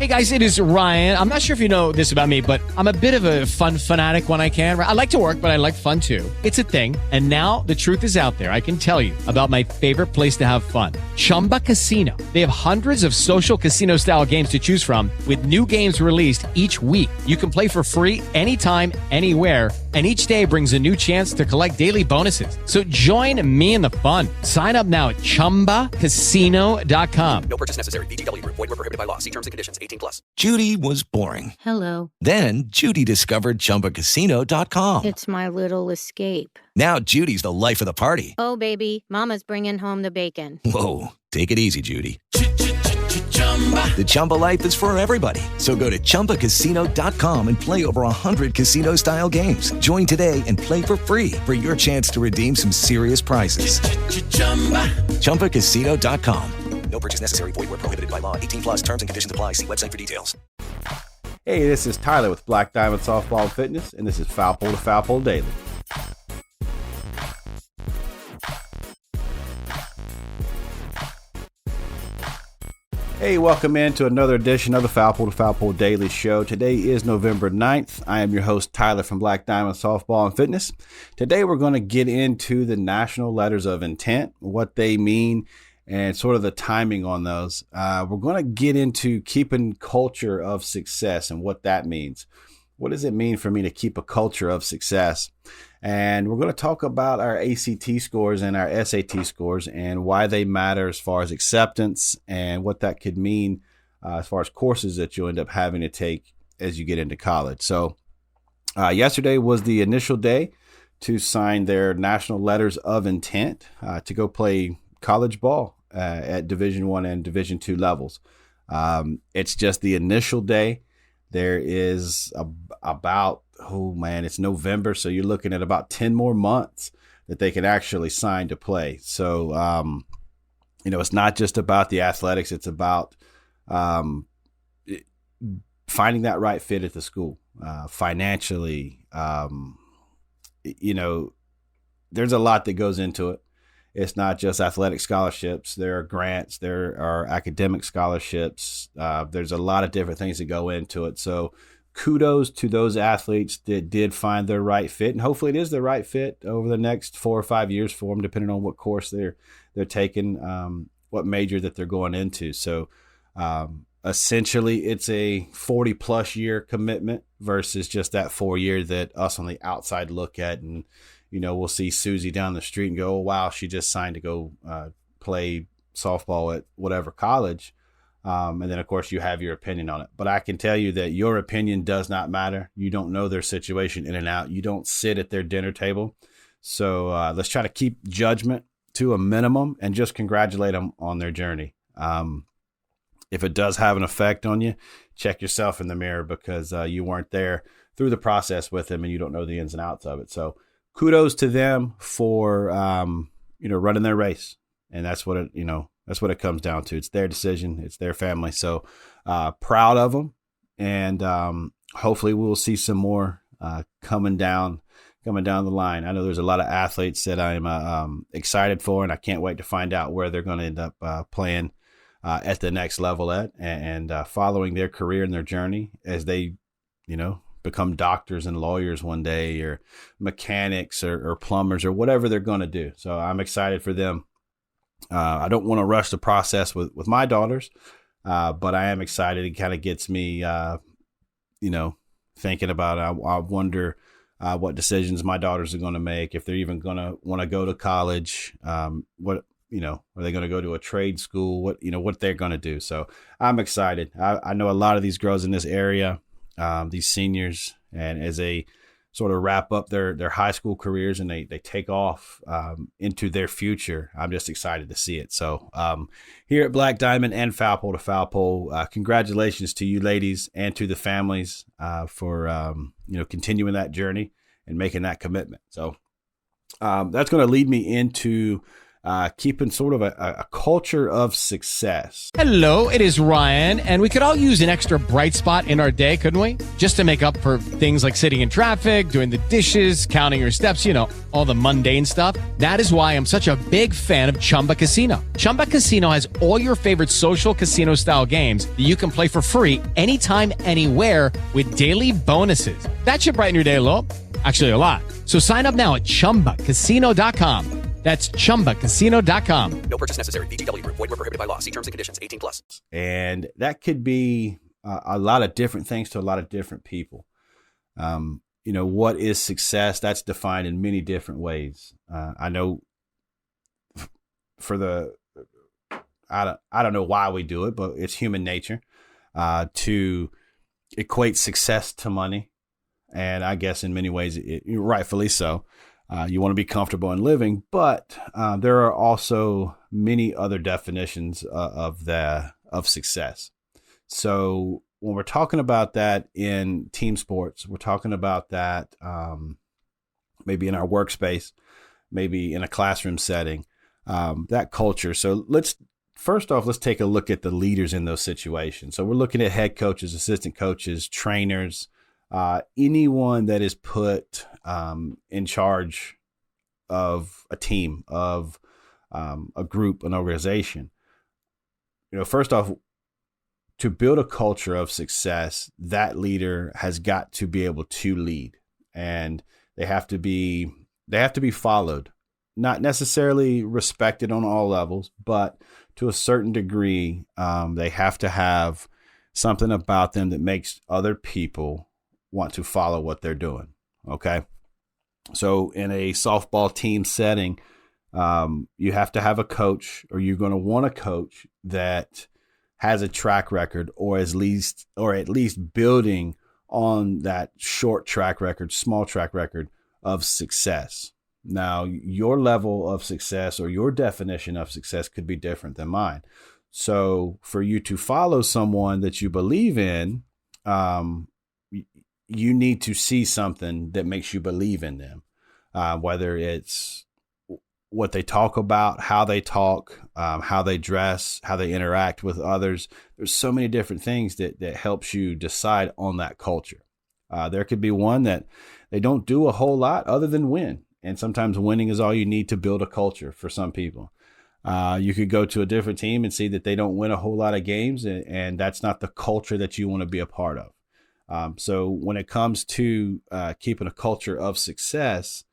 Hey guys, it is Ryan. I'm not sure if you know this about me, but I'm a bit of a fun fanatic when I can. I like to work, but I like fun too. It's a thing. And now the truth is out there. I can tell you about my favorite place to have fun. Chumba Casino. They have hundreds of social casino style games to choose from with new games released each week. You can play for free anytime, anywhere. And each day brings a new chance to collect daily bonuses. So join me in the fun. Sign up now at ChumbaCasino.com. No purchase necessary. VGW Group. Void where prohibited by law. See terms and conditions. 18+. Judy was boring. Hello. Then Judy discovered ChumbaCasino.com. It's my little escape. Now Judy's the life of the party. Oh, baby, mama's bringing home the bacon. Whoa, take it easy, Judy. The Chumba life is for everybody. So go to ChumbaCasino.com and play over 100 casino-style games. Join today and play for free for your chance to redeem some serious prizes. ChumbaCasino.com. No purchase necessary. Void where prohibited by law. 18+. Terms and conditions apply. See website for details. Hey, this is Tyler with Black Diamond Softball and Fitness, and this is Foul Pole to Foul Pole Daily. Hey, welcome into another edition of the Foul Pole to Foul Pole Daily Show. Today is November 9th. I am your host, Tyler from Black Diamond Softball and Fitness. Today we're going to get into the national letters of intent, what they mean, and sort of the timing on those. We're going to get into keeping culture of success and what that means. What does it mean for me to keep a culture of success? And we're going to talk about our ACT scores and our SAT scores and why they matter as far as acceptance and what that could mean as far as courses that you'll end up having to take as you get into college. So yesterday was the initial day to sign their national letters of intent to go play college ball at Division I and Division II levels. It's just the initial day. There is it's November, so you're looking at about 10 more months that they can actually sign to play. So, it's not just about the athletics. It's about finding that right fit at the school financially. There's a lot that goes into it. It's not just athletic scholarships. There are grants. There are academic scholarships. There's a lot of different things that go into it. So kudos to those athletes that did find their right fit. And hopefully it is the right fit over the next 4 or 5 years for them, depending on what course they're taking, what major that they're going into. So essentially it's a 40-plus year commitment versus just that 4 year that us on the outside look at. And we'll see Susie down the street and go, oh, wow, she just signed to go play softball at whatever college. And then, of course, you have your opinion on it. But I can tell you that your opinion does not matter. You don't know their situation in and out. You don't sit at their dinner table. So let's try to keep judgment to a minimum and just congratulate them on their journey. If it does have an effect on you, check yourself in the mirror because you weren't there through the process with them and you don't know the ins and outs of it. So kudos to them for, running their race. And that's what it comes down to. It's their decision. It's their family. So proud of them. And hopefully we'll see some more coming down the line. I know there's a lot of athletes that I'm excited for, and I can't wait to find out where they're going to end up playing at the next level and following their career and their journey as they, become doctors and lawyers one day, or mechanics or plumbers or whatever they're going to do. So I'm excited for them. I don't want to rush the process with my daughters, but I am excited. It kind of gets me, thinking about it. I wonder what decisions my daughters are going to make, if they're even going to want to go to college, are they going to go to a trade school? What they're going to do. So I'm excited. I know a lot of these girls in this area, these seniors, and as they sort of wrap up their high school careers and they take off into their future, I'm just excited to see it. So here at Black Diamond and Foul Pole to Foul Pole, congratulations to you ladies and to the families for continuing that journey and making that commitment. So that's going to lead me into keeping sort of a culture of success. Hello, it is Ryan, and we could all use an extra bright spot in our day, couldn't we? Just to make up for things like sitting in traffic, doing the dishes, counting your steps, all the mundane stuff. That is why I'm such a big fan of Chumba Casino. Chumba Casino has all your favorite social casino style games that you can play for free anytime, anywhere with daily bonuses. That should brighten your day a little. Actually, a lot. So sign up now at ChumbaCasino.com. That's ChumbaCasino.com. No purchase necessary. VGW Group. Void where prohibited by law. See terms and conditions. 18+. And that could be a lot of different things to a lot of different people. What is success? That's defined in many different ways. I know I don't know why we do it, but it's human nature to equate success to money. And I guess in many ways, rightfully so. You want to be comfortable in living, but there are also many other definitions of success. So when we're talking about that in team sports, we're talking about that maybe in our workspace, maybe in a classroom setting, that culture. So let's take a look at the leaders in those situations. So we're looking at head coaches, assistant coaches, trainers, anyone that is put in charge of a team, of a group, an organization. First off, to build a culture of success, that leader has got to be able to lead, and they have to be followed, not necessarily respected on all levels, but to a certain degree, they have to have something about them that makes other people want to follow what they're doing. Okay. So in a softball team setting, you have to have a coach, or you're going to want a coach that has a track record, or at least building on that short track record, small track record of success. Now, your level of success or your definition of success could be different than mine. So for you to follow someone that you believe in, you need to see something that makes you believe in them, whether it's what they talk about, how they talk, how they dress, how they interact with others. There's so many different things that helps you decide on that culture. There could be one that they don't do a whole lot other than win. And sometimes winning is all you need to build a culture for some people. You could go to a different team and see that they don't win a whole lot of games, and that's not the culture that you want to be a part of. So when it comes to keeping a culture of success,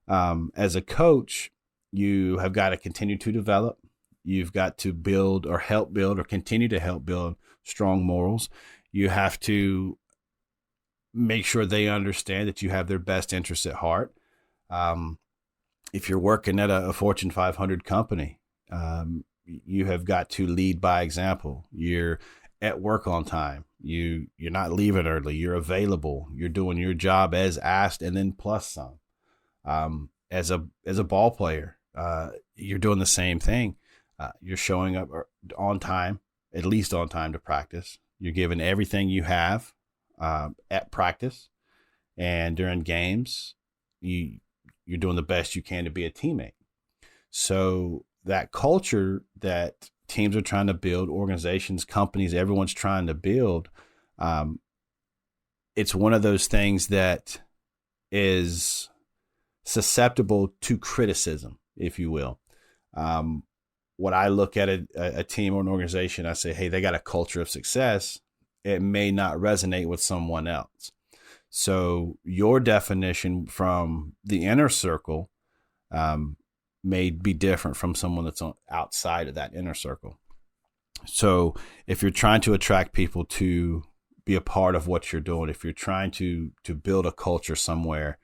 as a coach, you have got to continue to develop. You've got to build or help build or continue to help build strong morals. You have to make sure they understand that you have their best interests at heart. If you're working at a Fortune 500 company, you have got to lead by example. You're at work on time. You're not leaving early. You're available. You're doing your job as asked and then plus some. As a ball player, you're doing the same thing. You're showing up on time, at least on time to practice. You're giving everything you have at practice, and during games, you're doing the best you can to be a teammate. So that culture that teams are trying to build, organizations, companies, everyone's trying to build, it's one of those things that is susceptible to criticism, if you will. When I look at a team or an organization, I say, hey, they got a culture of success. It may not resonate with someone else. So your definition from the inner circle may be different from someone that's outside of that inner circle. So if you're trying to attract people to be a part of what you're doing, if you're trying to build a culture somewhere,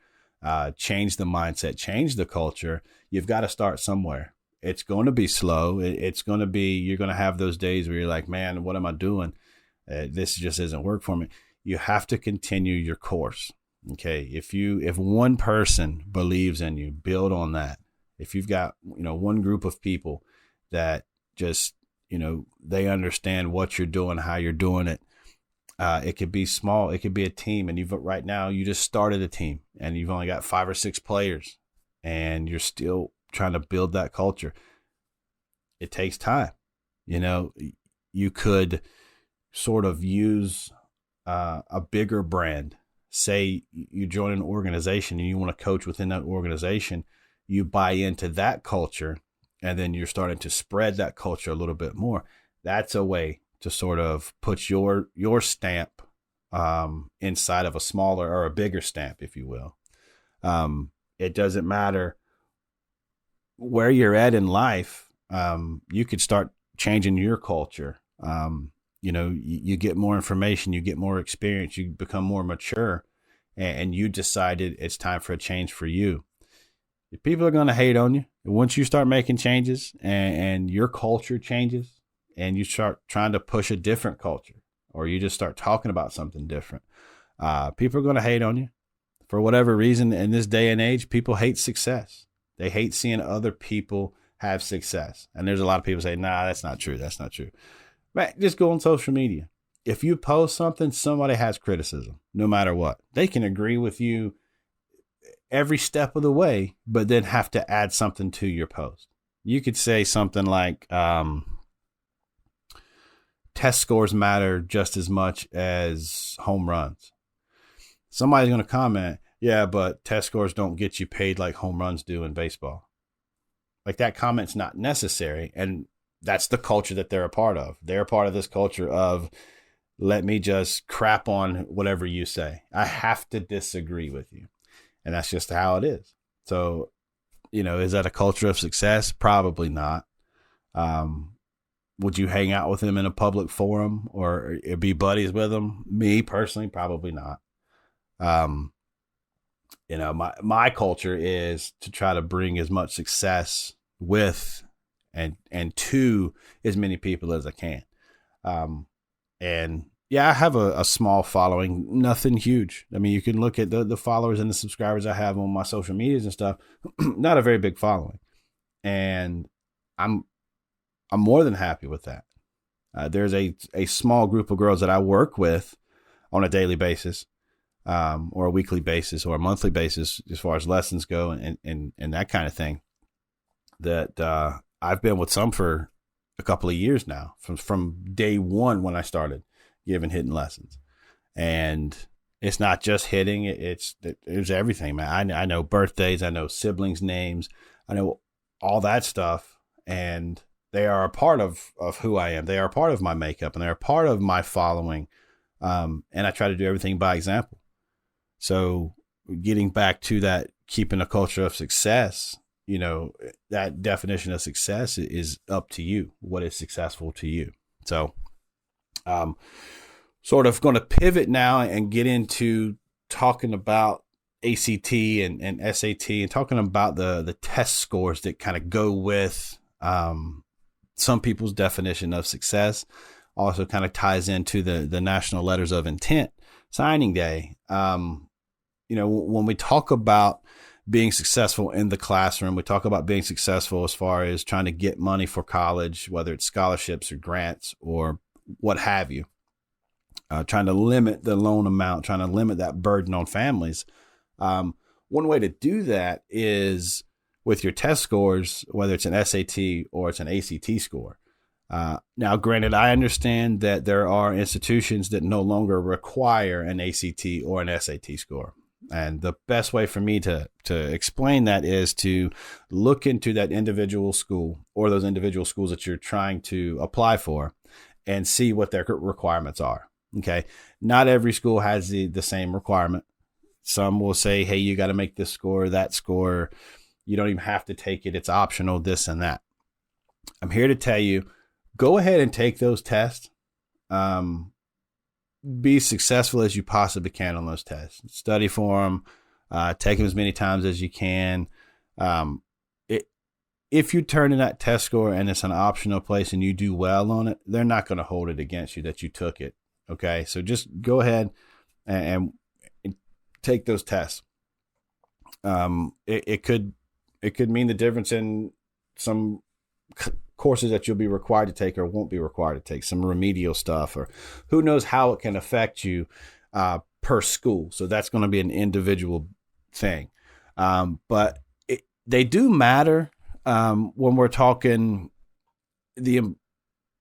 change the mindset, change the culture, you've got to start somewhere. It's going to be slow. It's going to be, you're going to have those days where you're like, man, what am I doing? This just isn't work for me. You have to continue your course. Okay. If one person believes in you, build on that. If you've got, one group of people that just, they understand what you're doing, how you're doing it. It could be small. It could be a team. And right now you just started a team and you've only got 5 or 6 players and you're still trying to build that culture. it takes time. You could sort of use a bigger brand. Say you join an organization and you want to coach within that organization, you buy into that culture, and then you're starting to spread that culture a little bit more. That's a way to sort of put your stamp inside of a smaller or a bigger stamp, if you will. It doesn't matter where you're at in life. You could start changing your culture. You get more information, you get more experience, you become more mature, and you decided it's time for a change for you. People are going to hate on you. Once you start making changes and your culture changes and you start trying to push a different culture, or you just start talking about something different, people are going to hate on you. For whatever reason, in this day and age, people hate success. They hate seeing other people have success. And there's a lot of people say, nah, that's not true. That's not true. Man, just go on social media. If you post something, somebody has criticism, no matter what. They can agree with you every step of the way, but then have to add something to your post. You could say something like, test scores matter just as much as home runs. Somebody's going to comment, yeah, but test scores don't get you paid like home runs do in baseball. Like, that comment's not necessary. And that's the culture that they're a part of. They're a part of this culture of, let me just crap on whatever you say. I have to disagree with you. And that's just how it is. So, is that a culture of success? Probably not. Would you hang out with them in a public forum or be buddies with them? Me personally, probably not. My culture is to try to bring as much success with and to as many people as I can. And yeah, I have a small following, nothing huge. I mean, you can look at the followers and the subscribers I have on my social medias and stuff, not a very big following. And I'm more than happy with that. There's a small group of girls that I work with on a daily basis, or a weekly basis or a monthly basis, as far as lessons go and that kind of thing, that I've been with some for a couple of years now, from day one when I started giving hitting lessons. And it's not just hitting, it's everything, man. I know birthdays, I know siblings' names, I know all that stuff, and they are a part of who I am. They are a part of my makeup, and they're a part of my following. And I try to do everything by example. So getting back to that, keeping a culture of success, that definition of success is up to you. What is successful to you? So, sort of going to pivot now and get into talking about ACT and SAT, and talking about the test scores that kind of go with, some people's definition of success. Also kind of ties into the National Letters of Intent signing day. When we talk about being successful in the classroom, we talk about being successful as far as trying to get money for college, whether it's scholarships or grants or what have you, trying to limit the loan amount, trying to limit that burden on families. One way to do that is with your test scores, whether it's an SAT or it's an ACT score. Now, granted, I understand that there are institutions that no longer require an ACT or an SAT score. And the best way for me to explain that is to look into that individual school or those individual schools that you're trying to apply for and see what their requirements are. Okay. Not every school has the same requirement. Some will say, hey, you got to make this score, that score. You don't even have to take it. It's optional, this and that. I'm here to tell you, go ahead and take those tests. Be successful as you possibly can on those tests. Study for them. Take them as many times as you can. If you turn in that test score and it's an optional place and you do well on it, they're not going to hold it against you that you took it. Okay, so just go ahead and take those tests. It could mean the difference in some courses that you'll be required to take or won't be required to take, some remedial stuff, or who knows how it can affect you per school. So that's going to be an individual thing. But they do matter when we're talking the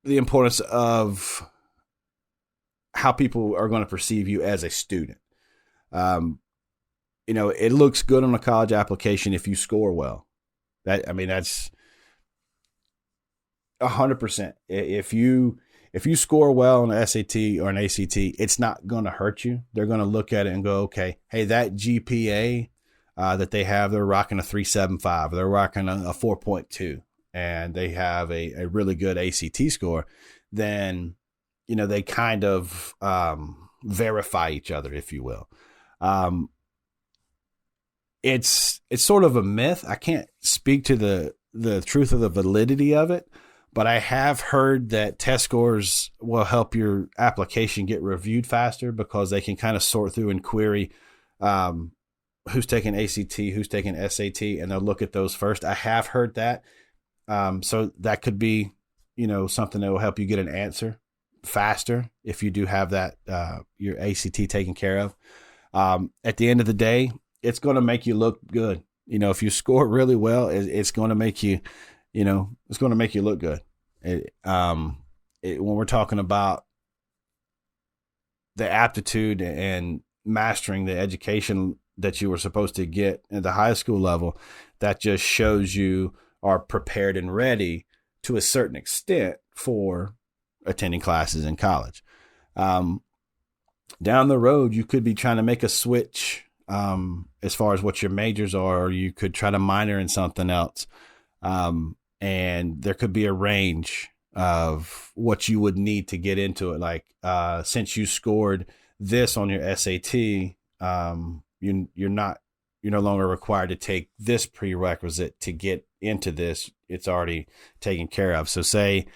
importance of how people are going to perceive you as a student. It looks good on a college application if you score well. That's 100%. If you score well on an SAT or an ACT, it's not going to hurt you. They're going to look at it and go, okay, hey, that GPA that they have, they're rocking a 3.75, they're rocking a 4.2, and they have a really good ACT score. Then, they kind of verify each other, if you will. It's sort of a myth. I can't speak to the truth of the validity of it, but I have heard that test scores will help your application get reviewed faster because they can kind of sort through and query who's taking ACT, who's taking SAT, and they'll look at those first. I have heard that. So that could be, something that will help you get an answer faster if you do have that, your ACT taken care of. At the end of the day, it's going to make you look good. If you score really well, it's going to make you, it's going to make you look good. When we're talking about the aptitude and mastering the education that you were supposed to get at the high school level, that just shows you are prepared and ready to a certain extent for attending classes in college. Down the road, you could be trying to make a switch as far as what your majors are, or you could try to minor in something else. And there could be a range of what you would need to get into it. Like, since you scored this on your SAT, you're no longer required to take this prerequisite to get into this. It's already taken care of. So say,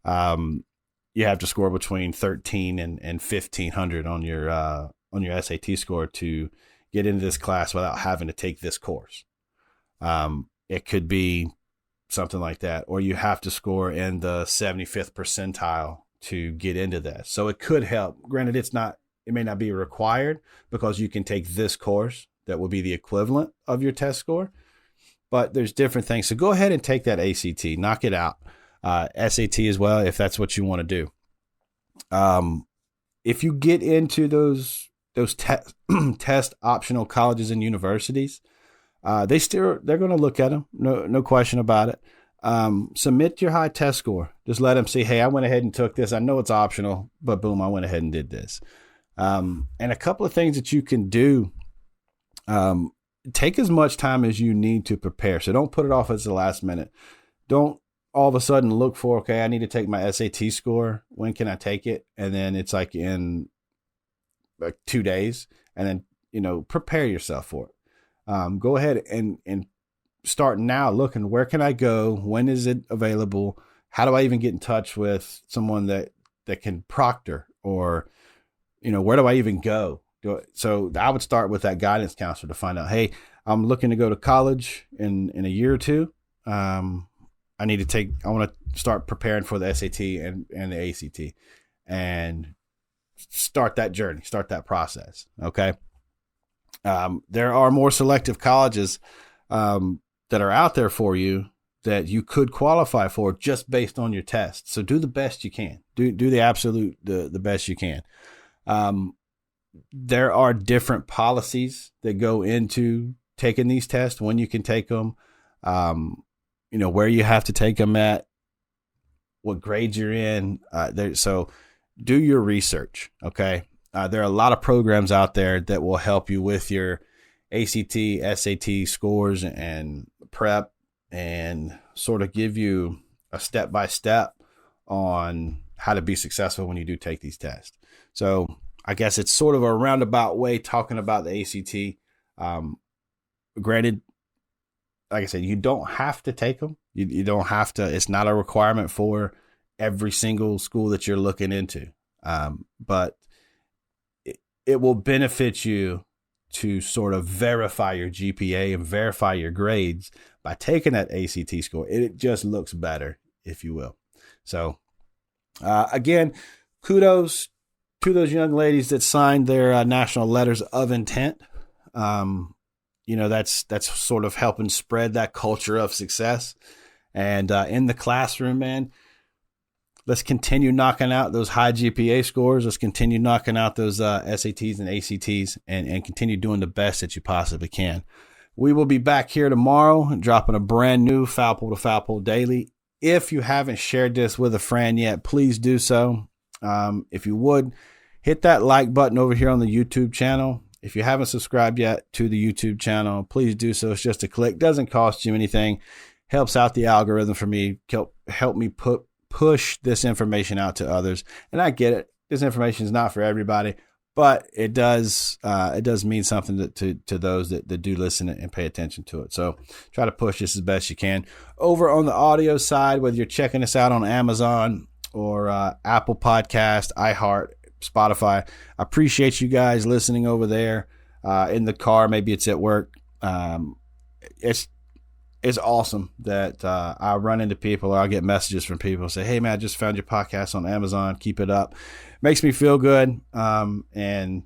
you have to score between 13 and 1500 on your SAT score to get into this class without having to take this course. It could be something like that, or you have to score in the 75th percentile to get into that. So it could help. Granted, it may not be required because you can take this course that will be the equivalent of your test score, but there's different things. So go ahead and take that ACT, knock it out. SAT as well, if that's what you want to do. If you get into those test optional colleges and universities, they're going to look at them. No question about it. Submit your high test score. Just let them see, hey, I went ahead and took this. I know it's optional, but boom, I went ahead and did this. And a couple of things that you can do, take as much time as you need to prepare. So don't put it off as the last minute. Don't all of a sudden look for, okay, I need to take my SAT score. When can I take it? And then it's like in like 2 days, and then, prepare yourself for it. Go ahead and start now looking, where can I go? When is it available? How do I even get in touch with someone that can proctor, or, where do I even go? So I would start with that guidance counselor to find out, hey, I'm looking to go to college in a year or two. I want to start preparing for the SAT and the ACT, and start that journey, start that process. Okay. There are more selective colleges that are out there for you that you could qualify for just based on your test. So do the best you can. Do the absolute the best you can. There are different policies that go into taking these tests, when you can take them, where you have to take them at, what grades you're in. So do your research. Okay. There are a lot of programs out there that will help you with your ACT, SAT scores and prep, and sort of give you a step-by-step on how to be successful when you do take these tests. So I guess it's sort of a roundabout way talking about the ACT. Granted, like I said, you don't have to take them. You don't have to. It's not a requirement for every single school that you're looking into. But it will benefit you to sort of verify your GPA and verify your grades by taking that ACT score. It just looks better, if you will. So, again, kudos to those young ladies that signed their national letters of intent. That's sort of helping spread that culture of success. And in the classroom, man, Let's continue knocking out those high GPA scores. Let's continue knocking out those SATs and ACTs and continue doing the best that you possibly can. We will be back here tomorrow dropping a brand new Foul Pole to Foul Pole Daily. If you haven't shared this with a friend yet, please do so. If you would, hit that like button over here on the YouTube channel. If you haven't subscribed yet to the YouTube channel, please do so. It's just a click. Doesn't cost you anything. Helps out the algorithm for me. Help me push this information out to others. And I get it. This information is not for everybody, but it does mean something to those that do listen and pay attention to it. So try to push this as best you can. Over on the audio side, whether you're checking us out on Amazon or Apple Podcast, iHeart, Spotify, I appreciate you guys listening over there in the car. Maybe it's at work. It's awesome that I run into people or I'll get messages from people say, hey, man, I just found your podcast on Amazon. Keep it up. Makes me feel good. And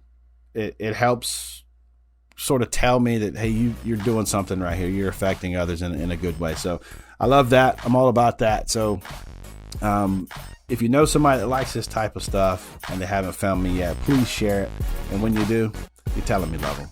it helps sort of tell me that, hey, you're doing something right here. You're affecting others in a good way. So I love that. I'm all about that. So if you know somebody that likes this type of stuff and they haven't found me yet, please share it. And when you do, you're telling me love them.